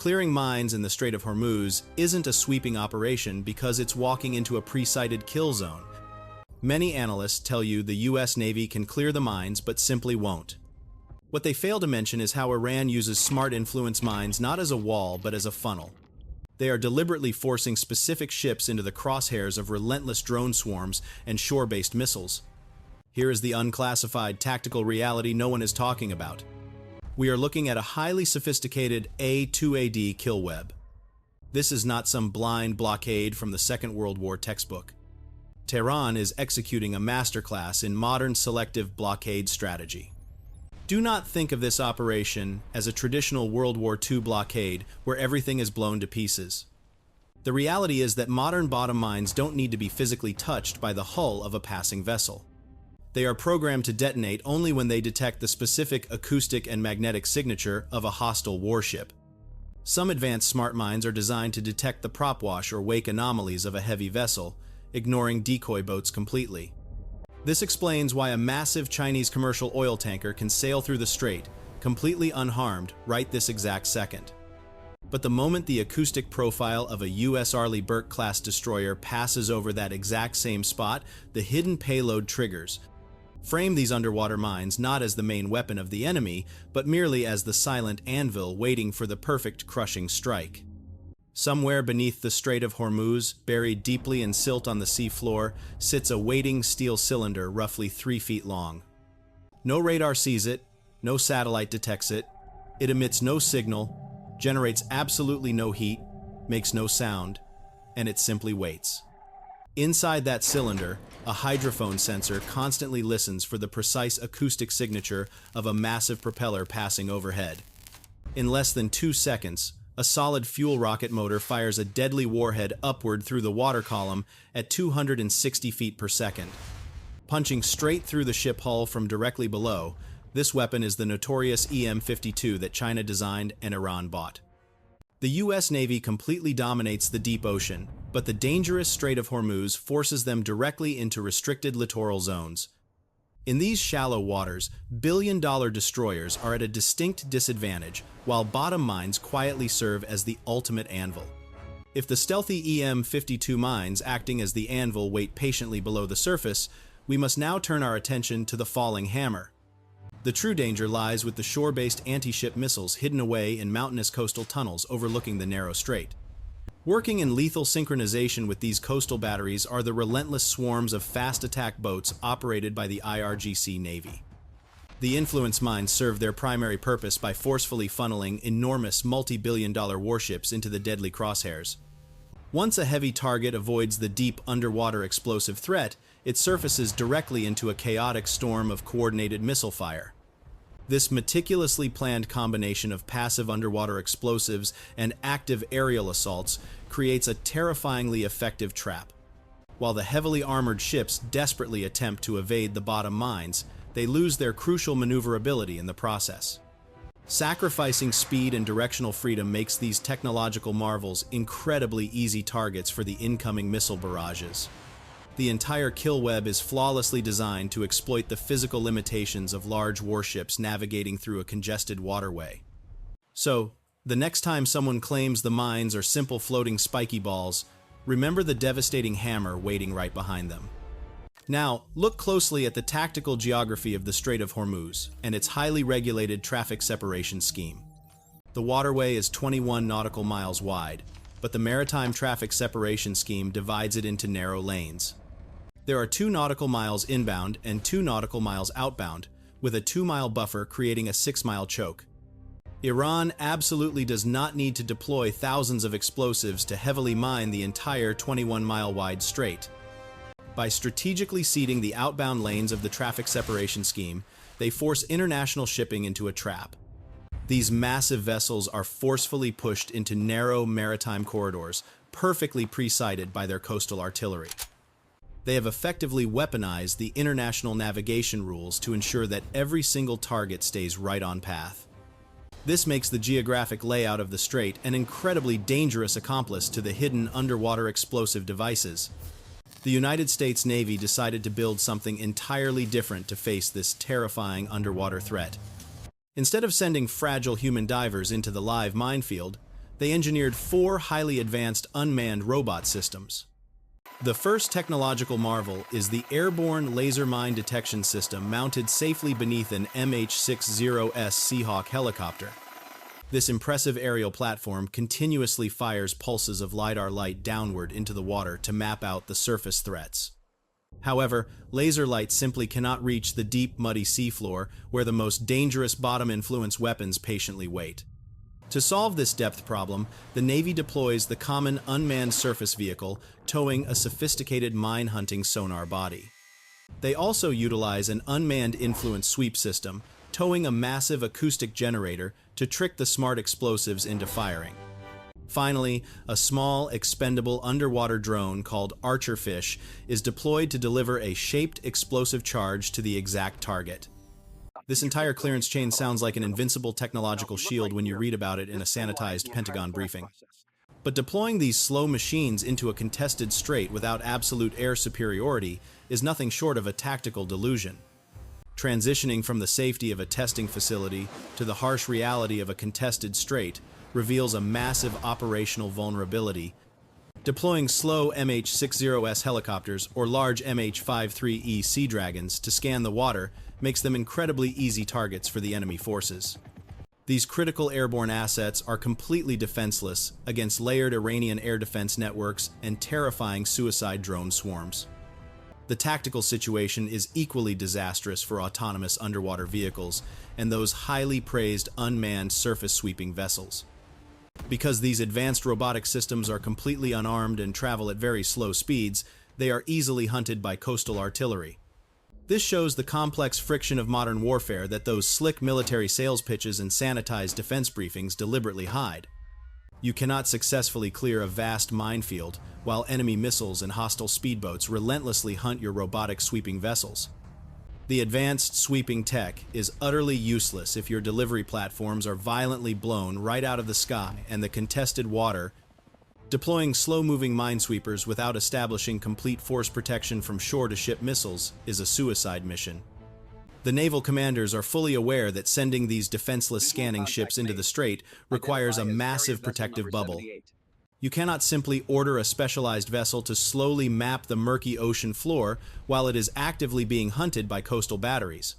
Clearing mines in the Strait of Hormuz isn't a sweeping operation because it's walking into a pre-sited kill zone. Many analysts tell you the US Navy can clear the mines but simply won't. What they fail to mention is how Iran uses smart influence mines not as a wall but as a funnel. They are deliberately forcing specific ships into the crosshairs of relentless drone swarms and shore-based missiles. Here is the unclassified tactical reality no one is talking about. We are looking at a highly sophisticated A2AD kill web. This is not some blind blockade from the Second World War textbook. Tehran is executing a masterclass in modern selective blockade strategy. Do not think of this operation as a traditional World War II blockade where everything is blown to pieces. The reality is that modern bottom mines don't need to be physically touched by the hull of a passing vessel. They are programmed to detonate only when they detect the specific acoustic and magnetic signature of a hostile warship. Some advanced smart mines are designed to detect the prop wash or wake anomalies of a heavy vessel, ignoring decoy boats completely. This explains why a massive Chinese commercial oil tanker can sail through the strait, completely unharmed, right this exact second. But the moment the acoustic profile of a US Arleigh Burke-class destroyer passes over that exact same spot, the hidden payload triggers. Frame these underwater mines not as the main weapon of the enemy, but merely as the silent anvil waiting for the perfect crushing strike. Somewhere beneath the Strait of Hormuz, buried deeply in silt on the seafloor, sits a waiting steel cylinder roughly 3 feet long. No radar sees it, no satellite detects it, it emits no signal, generates absolutely no heat, makes no sound, and it simply waits. Inside that cylinder, a hydrophone sensor constantly listens for the precise acoustic signature of a massive propeller passing overhead. In less than 2 seconds, a solid fuel rocket motor fires a deadly warhead upward through the water column at 260 feet per second. Punching straight through the ship hull from directly below, this weapon is the notorious EM-52 that China designed and Iran bought. The US Navy completely dominates the deep ocean, but the dangerous Strait of Hormuz forces them directly into restricted littoral zones. In these shallow waters, billion-dollar destroyers are at a distinct disadvantage, while bottom mines quietly serve as the ultimate anvil. If the stealthy EM-52 mines acting as the anvil wait patiently below the surface, we must now turn our attention to the falling hammer. The true danger lies with the shore-based anti-ship missiles hidden away in mountainous coastal tunnels overlooking the narrow strait. Working in lethal synchronization with these coastal batteries are the relentless swarms of fast attack boats operated by the IRGC Navy. The influence mines serve their primary purpose by forcefully funneling enormous multi-billion-dollar warships into the deadly crosshairs. Once a heavy target avoids the deep underwater explosive threat, it surfaces directly into a chaotic storm of coordinated missile fire. This meticulously planned combination of passive underwater explosives and active aerial assaults creates a terrifyingly effective trap. While the heavily armored ships desperately attempt to evade the bottom mines, they lose their crucial maneuverability in the process. Sacrificing speed and directional freedom makes these technological marvels incredibly easy targets for the incoming missile barrages. The entire kill web is flawlessly designed to exploit the physical limitations of large warships navigating through a congested waterway. So, the next time someone claims the mines are simple floating spiky balls, remember the devastating hammer waiting right behind them. Now, look closely at the tactical geography of the Strait of Hormuz and its highly regulated traffic separation scheme. The waterway is 21 nautical miles wide, but the maritime traffic separation scheme divides it into narrow lanes. There are 2 nautical miles inbound and 2 nautical miles outbound, with a 2-mile buffer creating a 6-mile choke. Iran absolutely does not need to deploy thousands of explosives to heavily mine the entire 21-mile-wide strait. By strategically seeding the outbound lanes of the traffic separation scheme, they force international shipping into a trap. These massive vessels are forcefully pushed into narrow maritime corridors, perfectly pre-sighted by their coastal artillery. They have effectively weaponized the international navigation rules to ensure that every single target stays right on path. This makes the geographic layout of the strait an incredibly dangerous accomplice to the hidden underwater explosive devices. The United States Navy decided to build something entirely different to face this terrifying underwater threat. Instead of sending fragile human divers into the live minefield, They engineered 4 highly advanced unmanned robot systems. The first technological marvel is the airborne laser mine detection system mounted safely beneath an MH-60S Seahawk helicopter. This impressive aerial platform continuously fires pulses of LiDAR light downward into the water to map out the surface threats. However, laser light simply cannot reach the deep, muddy seafloor where the most dangerous bottom-influence weapons patiently wait. To solve this depth problem, the Navy deploys the common unmanned surface vehicle towing a sophisticated mine-hunting sonar body. They also utilize an unmanned influence sweep system, towing a massive acoustic generator to trick the smart explosives into firing. Finally, a small, expendable underwater drone called Archerfish is deployed to deliver a shaped explosive charge to the exact target. This entire clearance chain sounds like an invincible technological shield when you read about it in a sanitized Pentagon briefing. But deploying these slow machines into a contested strait without absolute air superiority is nothing short of a tactical delusion. Transitioning from the safety of a testing facility to the harsh reality of a contested strait reveals a massive operational vulnerability. Deploying slow MH-60S helicopters or large MH-53E Sea Dragons to scan the water makes them incredibly easy targets for the enemy forces. These critical airborne assets are completely defenseless against layered Iranian air defense networks and terrifying suicide drone swarms. The tactical situation is equally disastrous for autonomous underwater vehicles and those highly praised unmanned surface-sweeping vessels. Because these advanced robotic systems are completely unarmed and travel at very slow speeds, they are easily hunted by coastal artillery. This shows the complex friction of modern warfare that those slick military sales pitches and sanitized defense briefings deliberately hide. You cannot successfully clear a vast minefield while enemy missiles and hostile speedboats relentlessly hunt your robotic sweeping vessels. The advanced sweeping tech is utterly useless if your delivery platforms are violently blown right out of the sky and the contested water. Deploying slow-moving minesweepers without establishing complete force protection from shore-to-ship missiles is a suicide mission. The naval commanders are fully aware that sending these defenseless scanning ships into the strait requires a massive protective bubble. You cannot simply order a specialized vessel to slowly map the murky ocean floor while it is actively being hunted by coastal batteries.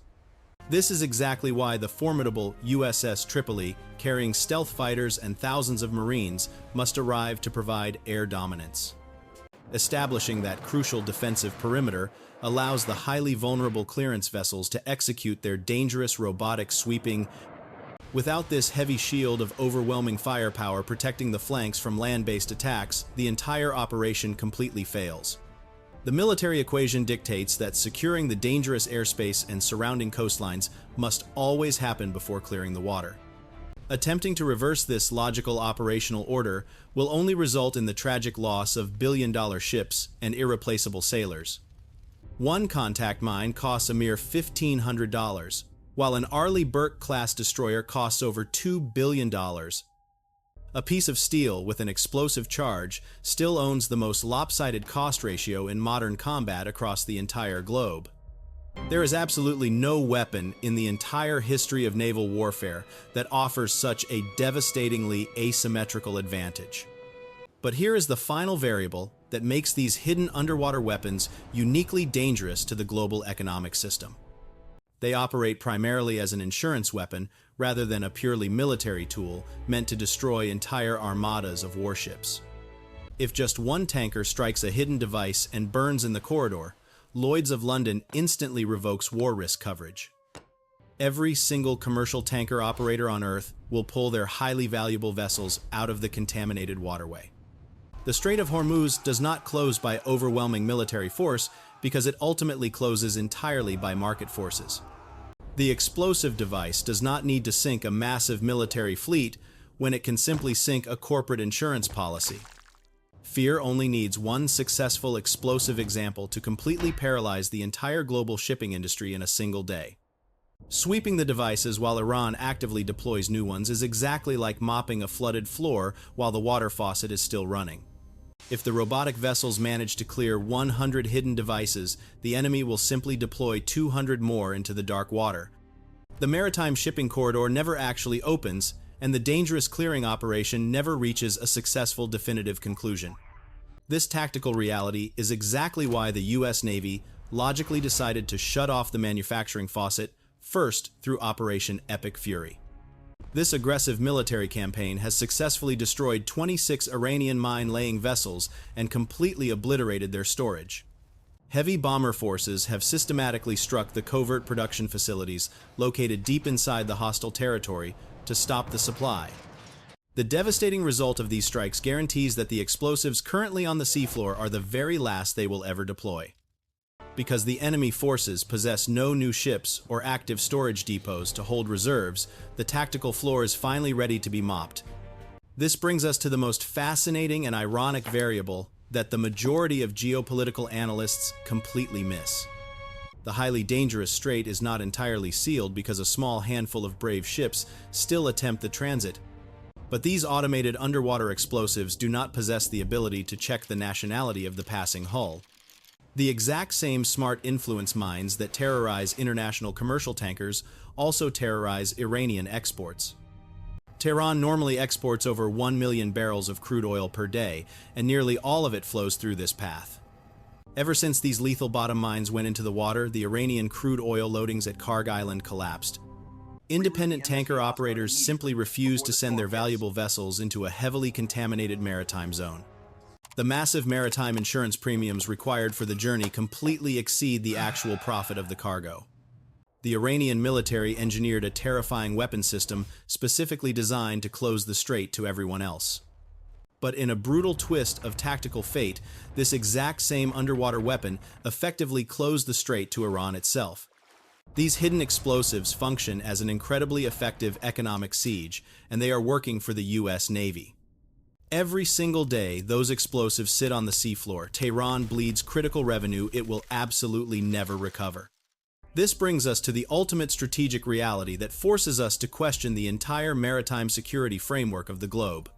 This is exactly why the formidable USS Tripoli, carrying stealth fighters and thousands of Marines, must arrive to provide air dominance. Establishing that crucial defensive perimeter allows the highly vulnerable clearance vessels to execute their dangerous robotic sweeping. Without this heavy shield of overwhelming firepower protecting the flanks from land-based attacks, the entire operation completely fails. The military equation dictates that securing the dangerous airspace and surrounding coastlines must always happen before clearing the water. Attempting to reverse this logical operational order will only result in the tragic loss of billion-dollar ships and irreplaceable sailors. One contact mine costs a mere $1,500, while an Arleigh Burke-class destroyer costs over $2 billion. A piece of steel with an explosive charge still owns the most lopsided cost ratio in modern combat across the entire globe. There is absolutely no weapon in the entire history of naval warfare that offers such a devastatingly asymmetrical advantage. But here is the final variable that makes these hidden underwater weapons uniquely dangerous to the global economic system. They operate primarily as an insurance weapon rather than a purely military tool meant to destroy entire armadas of warships. If just one tanker strikes a hidden device and burns in the corridor, Lloyd's of London instantly revokes war risk coverage. Every single commercial tanker operator on Earth will pull their highly valuable vessels out of the contaminated waterway. The Strait of Hormuz does not close by overwhelming military force because it ultimately closes entirely by market forces. The explosive device does not need to sink a massive military fleet when it can simply sink a corporate insurance policy. Fear only needs one successful explosive example to completely paralyze the entire global shipping industry in a single day. Sweeping the devices while Iran actively deploys new ones is exactly like mopping a flooded floor while the water faucet is still running. If the robotic vessels manage to clear 100 hidden devices, the enemy will simply deploy 200 more into the dark water. The maritime shipping corridor never actually opens, and the dangerous clearing operation never reaches a successful definitive conclusion. This tactical reality is exactly why the U.S. Navy logically decided to shut off the manufacturing faucet first through Operation Epic Fury. This aggressive military campaign has successfully destroyed 26 Iranian mine-laying vessels and completely obliterated their storage. Heavy bomber forces have systematically struck the covert production facilities located deep inside the hostile territory to stop the supply. The devastating result of these strikes guarantees that the explosives currently on the seafloor are the very last they will ever deploy. Because the enemy forces possess no new ships or active storage depots to hold reserves, the tactical floor is finally ready to be mopped. This brings us to the most fascinating and ironic variable that the majority of geopolitical analysts completely miss. The highly dangerous strait is not entirely sealed because a small handful of brave ships still attempt the transit. But these automated underwater explosives do not possess the ability to check the nationality of the passing hull. The exact same smart influence mines that terrorize international commercial tankers also terrorize Iranian exports. Tehran normally exports over 1 million barrels of crude oil per day, and nearly all of it flows through this path. Ever since these lethal bottom mines went into the water, the Iranian crude oil loadings at Karg Island collapsed. Independent tanker operators simply refused to send their valuable vessels into a heavily contaminated maritime zone. The massive maritime insurance premiums required for the journey completely exceed the actual profit of the cargo. The Iranian military engineered a terrifying weapon system specifically designed to close the strait to everyone else. But in a brutal twist of tactical fate, this exact same underwater weapon effectively closed the strait to Iran itself. These hidden explosives function as an incredibly effective economic siege, and they are working for the U.S. Navy. Every single day, those explosives sit on the seafloor. Tehran bleeds critical revenue it will absolutely never recover. This brings us to the ultimate strategic reality that forces us to question the entire maritime security framework of the globe.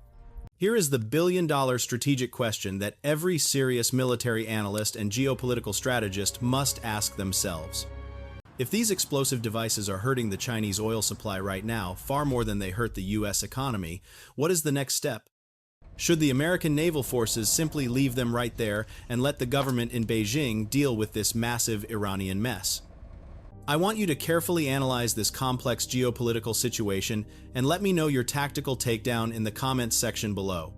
Here is the billion-dollar strategic question that every serious military analyst and geopolitical strategist must ask themselves. If these explosive devices are hurting the Chinese oil supply right now far more than they hurt the U.S. economy, what is the next step? Should the American naval forces simply leave them right there and let the government in Beijing deal with this massive Iranian mess? I want you to carefully analyze this complex geopolitical situation and let me know your tactical takedown in the comments section below.